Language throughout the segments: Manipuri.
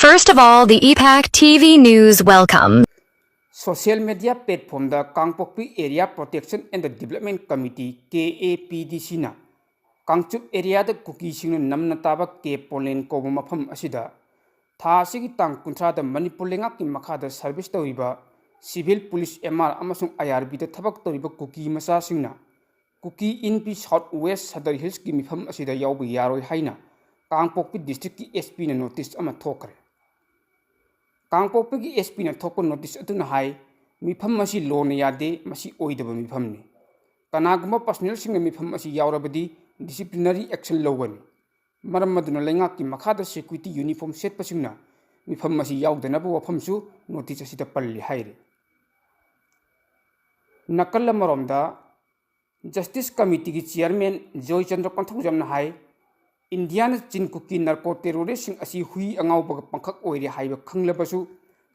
First of all, the EPAC TV News welcome. Social media platform da Kangpokpi Area Protection and the Development Committee KAPDC na Kangchup area da cookie sing namna taba ke polen ko mafam asida tha sigi tang kuntra da Manipur lenga ki makha da service tawriba civil police MR amasung IRB da thabak tawriba cookie masa singna cookie in P South West Sadar Hills ki mifam asida yawbi yaroi haina Kangpokpi district ki SP na notice ama thokre Kangpokpi ki SP na thokko notice atuna hai mifam masi loan yade masi oidaba mifam ni kanaguma personal sing mifam masi yawrabadi disciplinary action lawani maram maduna lenga ki makhada security uniform set pasingna mifam masi yawdana ba wafamsu notice asida palli haire nakalla maromda justice committee ki chairman Joy Chandra Konthojamna hai Indiana chin cookie narco terrorist sing asi hui angau ba pangkhak oire haiba khanglabasu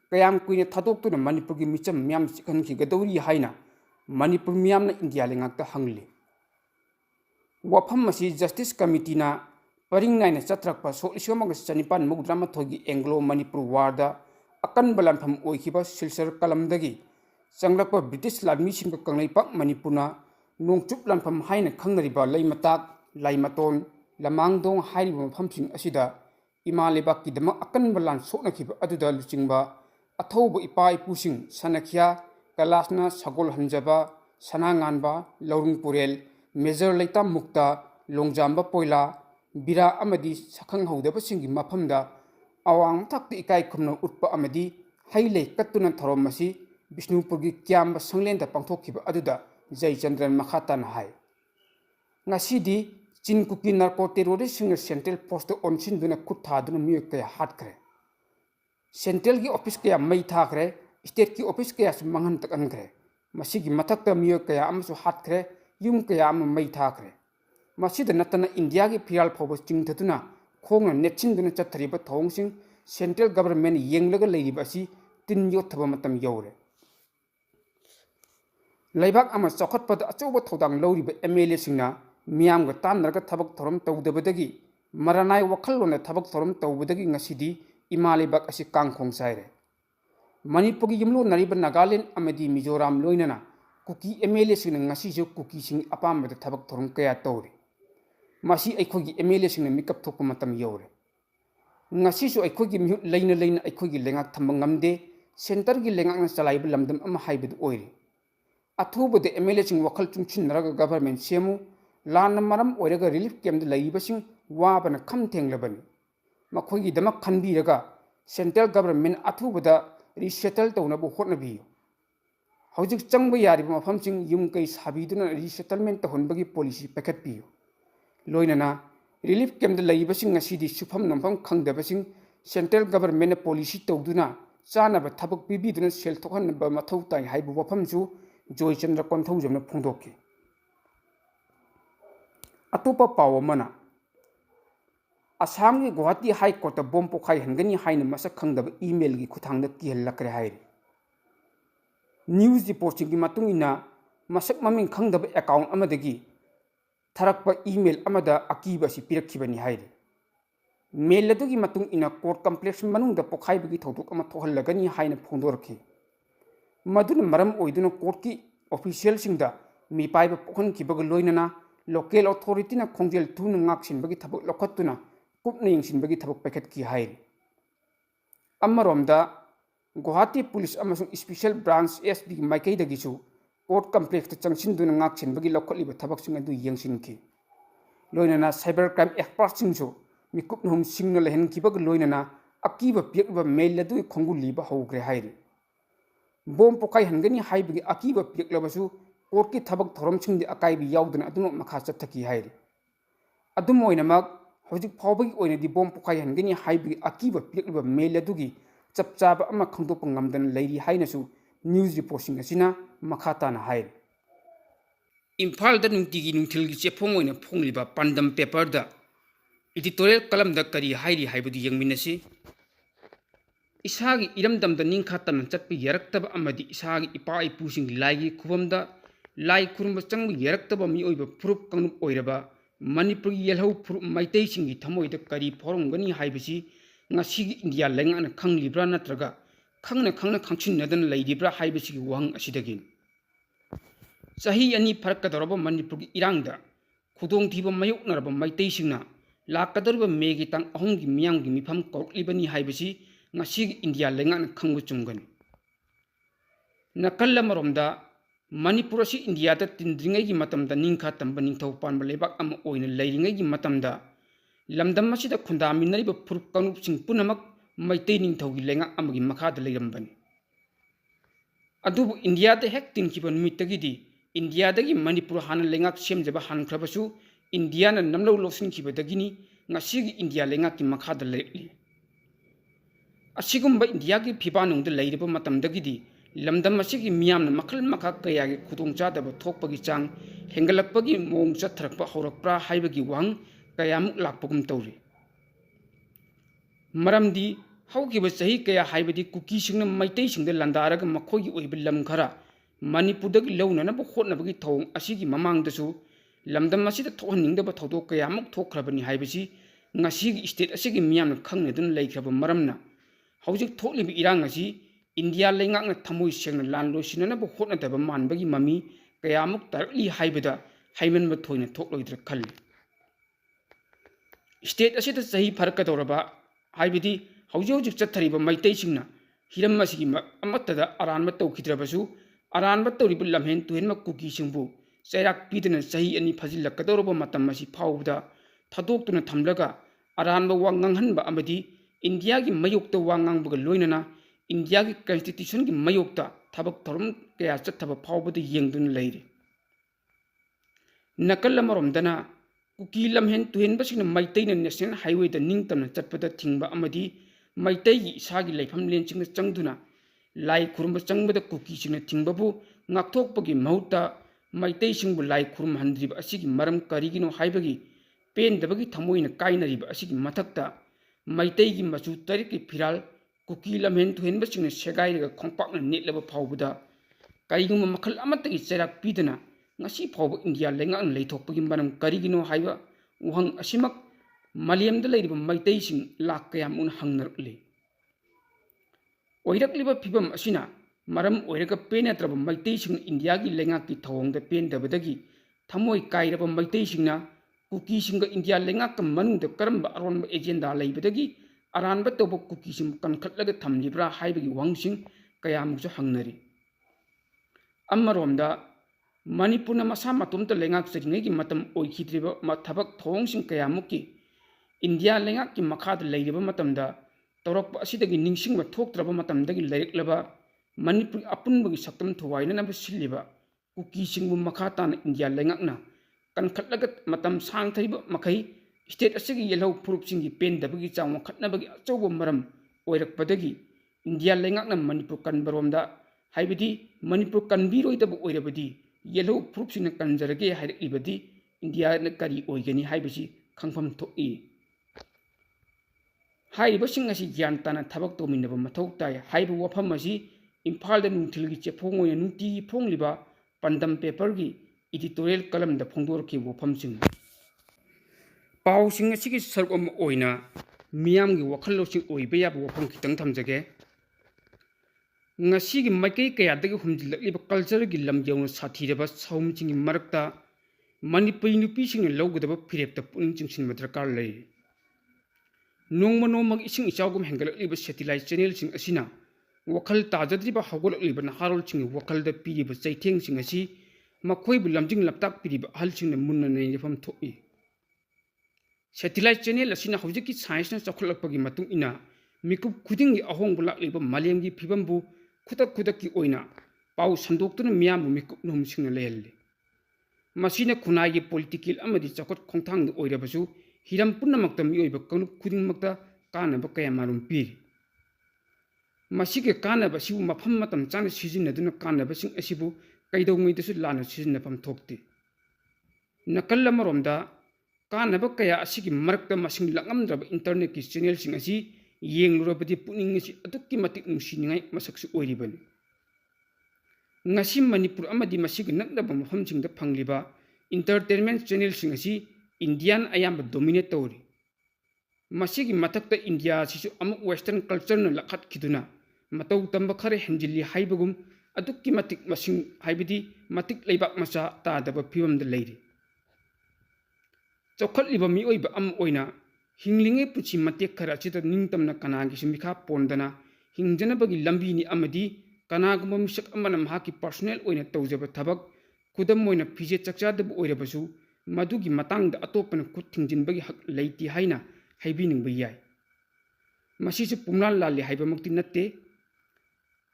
kayam kuine thadok tuna Manipur gi micham myam sikhan ki gadori haina Manipur myam na India lengak ta hangli wafam masi justice committee na paring nai na chatrak so isomang chanipan mugdrama thogi Anglo Manipur war da akan balan pham oikhiba silsar kalam dagi changlakpa British ladmi sing ka kanglai pak Manipur na nongchup lanpham haina khangnariba leimatak laimaton lamangdong hairiba mafamsing asida imalebak ki dama akan balan soknakiba aduda luchingba athauba ipa ipusing sanakhya kalasna sagol hanjaba sananganba laurung purel Major Laita Mukta Longjamba Poila Bira Amadi Sakhang Hodaba Singi Mapamda Awang Takti Ikai Kumna Utpa Amadi Haile Katuna Taromasi Bishnupurgi Kyamba Sanglenda Pangtokiba Aduda Jai Chandran Makhatan Hai Ngasidi Chin Kuki Narco Terrorist Singer Central Post on Sinduna Kutaduna Muyaka Hatkre Central Ki Office Kaya Mai Thakre State Ki Office Kaya Mangan Takangre Masigi Matakta Muyaka Amsu Hatkre Yum kaya am mai thakre masida natana India gi phial phobo ching thatuna khongna netchin duna chathriba thongsing central government yenglaga leiriba si tin yo thaba matam yore laibak ama chokhat pad achoba thodang loriba MLA singna miam ga tanraga thabak thorom tawdabadagi maranai wakhallona thabak thorom tawbadagi ngasidi imalibak asi kangkhong saire Manipur gi yimlo nariba Nagaland amadi Mizoram loinana Cookie MLA sing ngasi jo cookie sing apam da thabak thorum kaya tawri masi aikhogi MLA sing mikap thokpa matam yore ngasi so aikhogi mi leina aikhogi lengak thamba ngamde center gi lengak na chalaiba lamdam ama haibud oire athuba de MLA sing wakhal chungchin raga government semu lan maram oiraga relief camp da laiba sing wa bana kham thenglabani makhogi damak khanbi raga central government athuba da resettle tawna bu hotnabi Hojik changba yari mafamsing yung kay sabiduna resettlement tahonbagi policy packet piyo. Loinana relief camp da laibasing ngasidi sufam nampam khangdabasing central government policy tawduna chana ba thabak bibiduna sel thokhan ba mathau tai haibu wafamsu Joy Chandra Konthojamna phongdokki. Atopa pawa mana Assam gi Guwahati High Court da bom pokhai hangani haina masak khangdaba email gi khuthangda kihallakre hairi. News reporting ki matungina masak maming khangdaba account amadagi tharakpa email amada akiba si pirakhibani haire mail adugi matung ina court complex manungda pokhaibagi thodok ama thohallagani haina phondorki maduna maram oiduna court ki official singda mi paiba pokhon kibaga loinana local authority na khongjel thuna ngaksinbagi thabak lokhatuna kupna yingsinbagi thabak packet ki haire amaromda Guwahati Police amasung Special Branch SB Maikei dagisu court complex ta changsin duna ngaksin bagi lokhaliba thabak sing adu yengsinki loinana cyber crime expert singsu mikup nhum signal hen kibag loinana akiba piakba mail adu khongu liba hogre hairi bom pokai hangani haibagi akiba piaklabasu court ki thabak thorom singdi akaibi yauduna adu makha chathaki hairi adu moinamak hojik phawbagi oina di bom pokai hangani haibagi akiba piaklaba mail adugi chapchaba ama khangdop ngamdan leiri hainasu news reporting asina makhata na hai Imphal da nungtigi nungthil gi chepong oina phongliba pandam paper da editorial kalam da kari hairi haibudi yangminasi isagi iramdam da ningkhatan chatpi yaraktaba amadi isagi ipa ipusing laigi khubamda lai khurumba changbi yaraktaba mi oiba phurup kangnup oiraba Manipur yelhau phurup maitai singi thamoida kari phorongani haibisi ngasi India lenga na khang libra natraga khangna khangchin nadan leidibra haibisi wang asidagin sahi ani farak kadorba manipur gi irangda khudong thiba mayok naraba maitei singna lakadorba megi tang ahong gi miyang gi mifam korklibani haibisi ngasi India lenga na khangbu chunggan nakalla maromda manipur asi India da tindringai gi matamda ningkha tamba ningthau panba lebak am oina leiringai gi matamda lamdam masida khundaminari ba furup kanup sing punamak maitei ningthau gi lenga amagi makhada leirambani adubu India da hek tinkiba numitagidi India dagi manipur hana lengak semjaba hankhrabasu India na namlo losin kiba dagini ngasi gi India lengak ki makhada leirli asigumba India gi phibanung da leiraba matam dagidi lamdam asigi miyam na makhal makha kaya gi khudong chadaba thokpagi chang hengalakpagi mong chatharakpa horakpra haibagi wang kayamuk lakpagum tawri maramdi haukiba sahi kaya haibadi kuki singna maitai singda landaraga makhogi oiba lam khara manipurdagi launana ba khotnabagi thong asigi mamangdasu lamdam asida thohaningdaba thodok kayamuk thokhrabani haibasi ngasigi state asigi miyamna khangnadun leikraba maramna haujik thoklibi irang asi India lengakna thamoi sengna lan losinana ba khotnadaba manbagi mami kayamuk tarli haibada haimanba thoina thokloidra khalli state asida sahi farakadoraba haibidi hauji chathariba maitai singna hiram asigi amatada aranba tawkhidrabasu aranba tawriba lamhen tuhenma kuki singbu chairak pidana sahi ani phajilakadoraba matam asi phawda thadoktuna thamlaga aranba wanganganba amadi India gi mayokta wangangbaga loinana India gi constitution gi mayokta thabak thorum kaya chathaba phawbada yengduna leire nakalla maromdana kuki lamhen tuhenba singna maitaina national highway da ningtamna chatpada thingba amadi maitai gi isagi leifam lenchingna changduna lai khurumba changbada kuki singna thingbabu ngakthokpagi mahutta maitai singbu lai khurum handriba asigi maram karigino haibagi pendabagi thamoina kainariba asigi mathakta maitai gi machu tariki phiral kuki lamhen tuhenba singna segairaga khongpakna netlaba phawbuda kaiguma makhal amatagi cherak pidana ngasi phawba India lengang leithokpagi manam karigino haiba uhang asimak Maliamda leiriba maitai sing lak kayam un hangnarli oirakliba phibam asina maram oiraga penatraba maitai sing India gi lengak ki thawongda pendabadagi thamoi kairaba maitai singna kuki singa India lengak ka manungda karamba aronba agenda leibadagi aranba toba kuki sim kankhatlaga thamlibra haibagi wangsing kayamuksu hangnari ammaromda Manipurna masa matumta lengak seringai gi matam oikhidriba mathabak thongsing kayamukki India lengak ki makhada leiriba matamda tawrakpa asidagi ningsingba thoktraba matamdagi laireklaba Manipur apunbagi saktam thuwaina naba silliba kuki singbu makhatana India lengakna kankhatlaga matam sangthaiba makai state asigi yelhau phurupsinggi pendabagi changwa khatnabagi achauba maram oirakpadagi India lengakna Manipur kanbaromda haibidi Manipur kanbiroidaba oirabadi yellow proofs in a kanjarage had ibadi India na kari oigani haibasi khangpham thoi haiba sing asi gyantana thabak tominaba mathau tai haiba wafam asi imphal da nungthilgi chephongoya nungti phongliba pandam paper gi editorial column da phongdor ki wafam sing paw sing asi gi sarkom oina miyam gi wakhalo sing oiba ya wafam khitang thamjage ngasi gi makai kaya dagi humjilakliba culture gi lamjawna sathiraba saumchingi marakta manipuri nupi sing lawgadaba phirepta puning chingsin madrakar lei nongma nongma ising ichawgum hengalakliba satellite channel sing asina wakhal tajadriba hawgolakliba naharol sing wakhal da piriba chaitheng sing asi makhoibu lamjing laptak piriba hal sing munna nei fam thoi satellite channel asina hojiki science na chakholakpagi matung ina mikup khuding gi ahong bulakliba malemgi phibambu khudak ki oina pau sandoktuna miyam mikup nom sing lehelle masina khunai gi political amadi chakot khongthang de oirabasu hiram punnamakta mi oiba kanu khuding makta kana ba kaya marum pi masige kana ba sibu mafam matam chana sijinna duna kana ba sing asibu kaidau ngai desu lana sijinna pam thokti nakalla maromda kana ba kaya asigi marakta masing langamdraba internet ki channel sing asi yenglurabadi puning asi adukki matik nungsiningai masaksu oiribani ngasi Manipur amadi masigi naknaba mafamsingda phangliba entertainment channel sing asi Indian ayamba dominate tawri ꯃꯁꯤꯒꯤ ꯃꯊꯛꯇ ꯏꯟꯗꯤꯌꯥꯁꯤꯁꯨ ꯑꯃꯨꯛ ꯋꯦꯁꯇꯔꯟ ꯀꯜꯆꯔꯅ ꯂꯥꯛꯈꯠꯈꯤꯗꯨꯅ ꯃꯇꯧ ꯇꯝꯕ ꯈꯔ ꯍꯦꯟꯖꯤꯜꯂꯤ ꯍꯥꯏꯕꯒꯨꯝ ꯑꯗꯨꯛꯀꯤ ꯃꯇꯤꯛ ꯃꯁꯤꯡ ꯍꯥꯏꯕꯗꯤ ꯃꯇꯤꯛ ꯂꯩꯕꯥꯛ ꯃꯆꯥ ꯇꯥꯗꯕ ꯐꯤꯕꯝꯗ ꯂꯩꯔꯤ ꯆꯥꯎꯈꯠꯂꯤꯕ ꯃꯤꯑꯣꯏꯕ ꯑꯃ ꯑꯣꯏꯅ ꯍꯤꯡꯂꯤꯉꯩ ꯄꯨꯟꯁꯤ ꯃꯇꯦꯛ ꯈꯔ ꯑꯁꯤꯗ ꯅꯤꯡꯇꯝꯅ ꯀꯅꯥꯒꯤꯁꯨ ꯃꯤꯈꯥ ꯄꯣꯟꯗꯅ ꯍꯤꯡꯖꯅꯕꯒꯤ ꯂꯝꯕꯤꯅꯤ ꯑꯃꯗꯤ ꯀꯅꯥꯒꯨꯝꯕ ꯃꯤꯁꯛ ꯑꯃꯅ ꯃꯍꯥꯛꯀꯤ ꯄꯔꯁꯣꯅꯦꯜ ꯑꯣꯏꯅ ꯇꯧꯖꯕ ꯊꯕꯛ ꯈꯨꯗꯝ ꯑꯣꯏꯅ ꯐꯤꯖꯦꯠ ꯆꯥꯛꯆꯥꯗꯕ ꯑꯣꯏꯔꯕꯁꯨ ꯃꯗꯨꯒꯤ ꯃꯇꯥꯡꯗ ꯑꯇꯣꯞꯄꯅ ꯈꯨꯠ ꯊꯤꯡꯖꯤꯟꯕꯒꯤ ꯍꯛ ꯂꯩꯇꯦ ꯍꯥꯏꯅ ꯍꯥꯏꯕꯤꯅꯤꯡꯕ ꯌꯥꯏ ꯃꯁꯤꯁꯨ ꯄꯨꯝꯂꯥꯟ ꯂꯥꯜꯂꯤ ꯍꯥꯏꯕꯃꯛꯇꯤ ꯅꯠꯇꯦ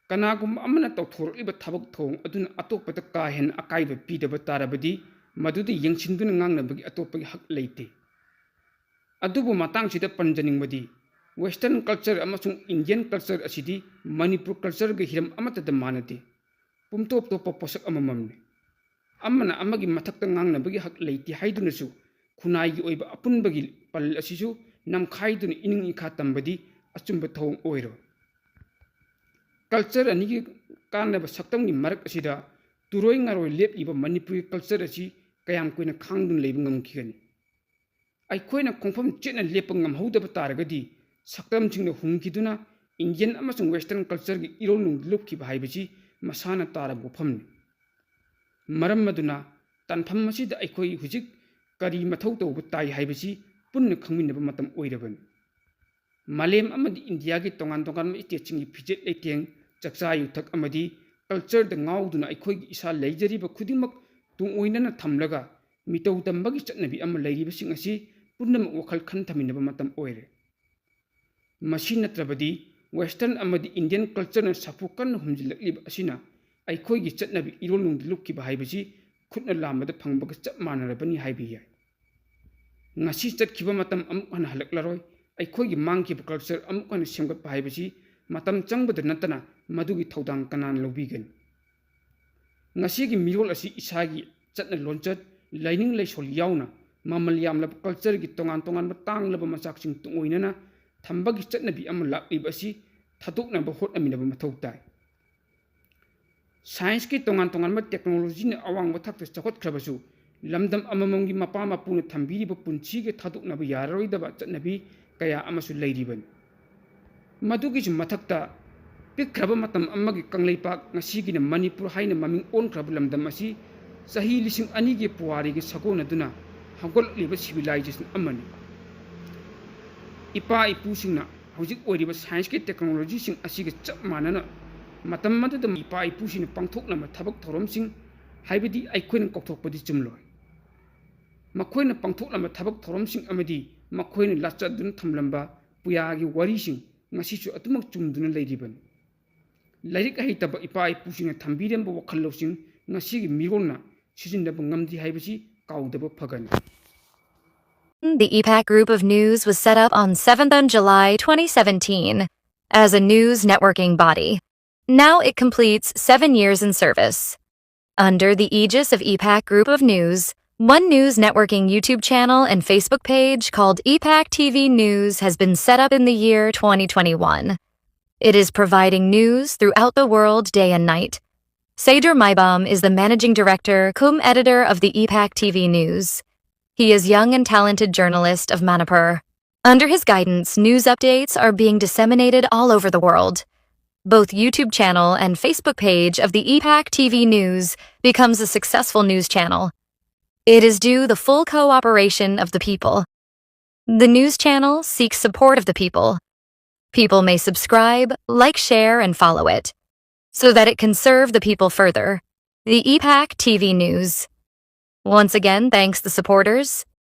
ꯀꯅꯥꯒꯨꯝꯕ ꯑꯃꯅ ꯇꯧꯊꯣꯔꯛꯂꯤꯕ ꯊꯕꯛ ꯊꯧꯑꯣꯡ ꯑꯗꯨꯅ ꯑꯇꯣꯞꯄꯗ ꯀꯥ ꯍꯦꯟꯅ ꯑꯀꯥꯏꯕ ꯄꯤꯗꯕ ꯇꯥꯔꯕꯗꯤ ꯃꯗꯨꯗ ꯌꯦꯡꯁꯤꯟꯗꯨꯅ ꯉꯥꯡꯅꯕꯒꯤ ꯑꯇꯣꯞꯄꯒꯤ ꯍꯛ ꯂꯩꯇꯦ ꯑꯗꯨꯕꯨ ꯃꯇꯥꯡꯁꯤꯗ ꯄꯟꯖꯅꯤꯡꯕꯗꯤ ꯋꯦꯁꯇꯔꯟ ꯀꯜꯆꯔ ꯑꯃꯁꯨꯡ ꯏꯟꯗꯤꯌꯟ ꯀꯜꯆꯔ ꯑꯁꯤꯗꯤ ꯃꯅꯤꯄꯨꯔ ꯀꯜꯆꯔꯒ ꯍꯤꯔꯝ ꯑꯃꯠꯇꯗ ꯃꯥꯟꯅꯗꯦ ꯄꯨꯝꯇꯣꯞ ꯇꯣꯞꯄ ꯄꯣꯠꯁꯛ ꯑꯃꯃꯝꯅꯤ ꯑꯃꯅ ꯑꯃꯒꯤ ꯃꯊꯛꯇ ꯉꯥꯡꯅꯕꯒꯤ ꯍꯛ ꯂꯩꯇꯦ ꯍꯥꯏꯗꯨꯅꯁꯨ ꯈꯨꯟꯅꯥꯏꯒꯤ ꯑꯣꯏꯕ ꯑꯄꯨꯟꯕꯒꯤ ꯄꯜ ꯑꯁꯤꯁꯨ ꯅꯝꯈꯥꯏꯗꯨꯅ ꯏꯅꯤꯡ ꯏꯈꯥ ꯇꯝꯕꯗꯤ ꯑꯆꯨꯝꯕ ꯊꯧꯑꯣꯡ ꯑꯣꯏꯔꯣꯏ ꯀꯜꯆꯔ ꯑꯅꯤꯒꯤ ꯀꯥꯟꯅꯕ ꯁꯛꯇꯝꯒꯤ ꯃꯔꯛ ꯑꯁꯤꯗ ꯇꯨꯔꯣꯏ ꯉꯥꯔꯣꯏ ꯂꯦꯞꯂꯤꯕ ꯃꯅꯤꯄꯨꯔꯤ ꯀꯜꯆꯔ ꯑꯁꯤ ꯀꯌꯥꯝ ꯀꯨꯏꯅ ꯈꯥꯡꯗꯨꯅ ꯂꯩꯕ ꯉꯝꯈꯤꯒꯅꯤ ꯑꯩꯈꯣꯏꯅ ꯈꯣꯡꯐꯝ ꯆꯦꯠꯅ ꯂꯦꯞꯄ ꯉꯝꯍꯧꯗꯕ ꯇꯥꯔꯒꯗꯤ ꯁꯛꯇꯝꯁꯤꯡꯅ ꯍꯨꯝꯈꯤꯗꯨꯅ ꯏꯟꯗꯤꯌꯟ ꯑꯃꯁꯨꯡ ꯋꯦꯁꯇꯔꯟ ꯀꯜꯆꯔꯒꯤ ꯏꯔꯣꯜꯅꯨꯡꯗ ꯂꯨꯞꯈꯤꯕ ꯍꯥꯏꯕꯁꯤ ꯃꯁꯥꯅ ꯇꯥꯔꯕ ꯋꯥꯐꯝꯅꯤ ꯃꯔꯝ ꯑꯗꯨꯅ ꯇꯥꯟꯐꯝ ꯑꯁꯤꯗ ꯑꯩꯈꯣꯏ ꯍꯧꯖꯤꯛ ꯀꯔꯤ ꯃꯊꯧ ꯇꯧꯕ ꯇꯥꯏ ꯍꯥꯏꯕꯁꯤ ꯄꯨꯟꯅ ꯈꯪꯃꯤꯟꯅꯕ ꯃꯇꯝ ꯑꯣꯏꯔꯕꯅꯤ ꯃꯥꯂꯦꯝ ꯑꯃꯗꯤ ꯏꯟꯗꯤꯌꯥꯒꯤ ꯇꯣꯉꯥꯟ ꯇꯣꯉꯥꯟꯕ ꯏꯁꯇꯦꯠꯁꯤꯡꯒꯤ ꯐꯤꯖꯦꯠ ꯂꯩꯇꯦꯡ ꯆꯥꯛꯆꯥ ꯌꯨꯊꯛ ꯑꯃꯗꯤ ꯀꯜꯆꯔꯗ ꯉꯥꯎꯗꯨꯅ ꯑꯩꯈꯣꯏꯒꯤ ꯏꯁꯥ ꯂꯩꯖꯔꯤꯕ ꯈꯨꯗꯤꯡꯃꯛ ꯇꯨꯡ ꯑꯣꯏꯅꯅ ꯊꯝꯂꯒ ꯃꯤꯇꯧ ꯇꯝꯕꯒꯤ ꯆꯠꯅꯕꯤ ꯑꯃ ꯂꯩꯔꯤꯕꯁꯤꯡ ꯑꯁꯤ ꯄꯨꯝꯅꯃꯛ ꯋꯥꯈꯜ ꯈꯟꯊꯃꯤꯟꯅꯕ ꯃꯇꯝ ꯑꯣꯏꯔꯦ ꯃꯁꯤ ꯅꯠꯇ꯭ꯔꯕꯗꯤ ꯋꯦꯁꯇꯔꯟ ꯑꯃꯗꯤ ꯏꯟꯗꯤꯌꯟ ꯀꯜꯆꯔꯅ ꯁꯥꯐꯨ ꯀꯟꯅ ꯍꯨꯝꯖꯤꯜꯂꯛꯂꯤꯕ ꯑꯁꯤꯅ ꯑꯩꯈꯣꯏꯒꯤ ꯆꯠꯅꯕꯤ ꯏꯔꯣꯜꯅꯨꯡꯗ ꯂꯨꯞꯈꯤꯕ ꯍꯥꯏꯕꯁꯤ ꯈꯨꯠꯅ ꯂꯥꯝꯕꯗ ꯐꯪꯕꯒ ꯆꯞ ꯃꯥꯟꯅꯔꯕꯅꯤ ꯍꯥꯏꯕ ꯌꯥꯏ ꯉꯁꯤ ꯆꯠꯈꯤꯕ ꯃꯇꯝ ꯑꯃꯨꯛ ꯍꯟꯅ ꯍꯜꯂꯛꯂꯔꯣꯏ ꯑꯩꯈꯣꯏꯒꯤ ꯃꯥꯡꯈꯤꯕ ꯀꯜꯆꯔ ꯑꯃꯨꯛ ꯍꯟꯅ ꯁꯦꯝꯒꯠꯄ ꯍꯥꯏꯕꯁꯤ ꯃꯇꯝ ꯆꯪꯕꯗ ꯅꯠꯇꯅ ꯃꯗꯨꯒꯤ ꯊꯧꯗꯥꯡ ꯀꯅꯥꯅ ꯂꯧꯕꯤꯒꯅꯤ ꯉꯁꯤꯒꯤ ꯃꯤꯔꯣꯜ ꯑꯁꯤ ꯏꯁꯥꯒꯤ ꯆꯠꯅ ꯂꯣꯟꯆꯠ ꯂꯥꯏꯅꯤꯡ ꯂꯥꯏꯁꯣꯜ ꯌꯥꯎꯅ ꯃꯃꯜ ꯌꯥꯝꯂꯕ ꯀꯜꯆꯔꯒꯤ ꯇꯣꯉꯥꯟ ꯇꯣꯉꯥꯟꯕ ꯇꯥꯡꯂꯕ ꯃꯆꯥꯛꯁꯤꯡ ꯇꯨꯡ ꯑꯣꯏꯅꯅ ꯊꯝꯕꯒꯤ ꯆꯠꯅꯕꯤ ꯑꯃ ꯂꯥꯛꯂꯤꯕ ꯑꯁꯤ ꯊꯥꯗꯣꯛꯅꯕ ꯍꯣꯠꯅꯃꯤꯟꯅꯕ ꯃꯊꯧ ꯇꯥꯏ ꯁꯥꯏꯟꯁꯀꯤ ꯇꯣꯉꯥꯟ ꯇꯣꯉꯥꯟꯕ ꯇꯦꯛꯅꯣꯂꯣꯖꯤꯅ ꯑꯋꯥꯡꯕ ꯊꯥꯛꯇ ꯆꯥꯎꯈꯠꯈ꯭ꯔꯕꯁꯨ ꯂꯝꯗꯝ ꯑꯃꯃꯝꯒꯤ ꯃꯄꯥ ꯃꯄꯨꯅ ꯊꯝꯕꯤꯔꯤꯕ ꯄꯨꯟꯁꯤꯒ ꯊꯥꯗꯣꯛꯅꯕ ꯌꯥꯔꯔꯣꯏꯗꯕ ꯆꯠꯅꯕꯤ ꯀꯌా ꯑꯃꯁꯨ ꯂꯩꯔꯤꯕꯅꯤ ꯃꯗꯨꯒꯤꯁꯨ ꯃꯊꯛꯇ ꯄꯤꯛꯈ꯭ꯔꯕ ꯃꯇꯝ ꯑꯃꯒꯤ ꯀꯪꯂꯩꯄꯥꯛ ꯉꯁꯤꯒꯤꯅ ꯃꯅꯤꯄꯨꯔ ꯍꯥꯏꯅ ꯃꯃꯤꯡ ꯑꯣꯟꯈ꯭ꯔꯕ ꯂꯝꯗꯝ ꯑꯁꯤ ꯆꯍꯤ 2000ꯒꯤ ꯄꯨꯋꯥꯔꯤꯒꯤ ꯁꯥꯒꯣꯟꯅꯗꯨꯅ ꯍꯧꯒꯠꯂꯛꯂꯤꯕ ꯁꯤꯚꯤꯂꯥꯏꯖꯦꯁꯟ ꯑꯃꯅꯤ ꯏꯄꯥ ꯏꯄꯨꯁꯤꯡꯅ ꯍꯧꯖꯤꯛ ꯑꯣꯏꯔꯤꯕ ꯁꯥꯏꯟꯁꯀꯤ ꯇꯦꯛꯅꯣꯂꯣꯖꯤꯁꯤꯡ ꯑꯁꯤꯒ ꯆꯞ ꯃꯥꯟꯅꯅ ꯃꯇꯝ ꯑꯗꯨꯗ ꯏꯄꯥ ꯏꯄꯨꯁꯤꯡꯅ ꯄꯥꯡꯊꯣꯛꯂꯝꯕ ꯊꯕꯛ ꯊꯧꯔꯝꯁꯤꯡ ꯍꯥꯏꯕꯗꯤ ꯑꯩꯈꯣꯏꯅ ꯀꯥꯎꯊꯣꯛꯄꯗꯤ ꯆꯨꯝꯂꯣꯏ ꯃꯈꯣꯏꯅ ꯄꯥꯡꯊꯣꯛꯂꯝꯕ ꯊꯕꯛ ꯊꯧꯔꯝꯁꯤꯡ ꯑꯃꯗꯤ ꯃꯈꯣꯏꯅ ꯂꯥꯆꯠꯗꯨꯅ ꯊꯝꯂꯝꯕ ꯄꯨꯌꯥꯒꯤ ꯋꯥꯔꯤꯁꯤꯡ ꯉꯁꯤꯁꯨ ꯑꯗꯨꯃꯛ ꯆꯨꯝꯗꯨꯅ ꯂꯩꯔꯤꯕꯅꯤ ꯂꯥꯏꯔꯤꯛ ꯍꯩꯇꯕ ꯏꯄꯥ ꯏꯄꯨꯁꯤꯡꯅ ꯊꯝꯕꯤꯔꯝꯕ ꯋꯥꯈꯜ ꯂꯧꯁꯤꯡ ꯉꯁꯤꯒꯤ ꯃꯤꯔꯣꯜꯅ ꯁꯤꯖꯤꯟꯅꯕ ꯉꯝꯗꯦ ꯍꯥꯏꯕꯁꯤ ꯀꯥꯎꯗꯕ ꯐꯒꯅꯤ The EPAC Group of News was set up on 7th of July 2017 as a news networking body. Now it completes 7 years in service. Under the aegis of EPAC Group of News, one news networking YouTube channel and Facebook page called EPAC TV News has been set up in the year 2021. It is providing news throughout the world day and night. Seydur Maibam is the managing director, cum-editor of the EPAC TV News. He is young and talented journalist of Manipur. Under his guidance, news updates are being disseminated all over the world. Both YouTube channel and Facebook page of the EPAC TV News becomes a successful news channel. It is due the full cooperation of the people. The news channel seeks support of the people. People may subscribe, like, share, and follow it, so that it can serve the people further. The EPAC TV News. Once again, thanks the supporters.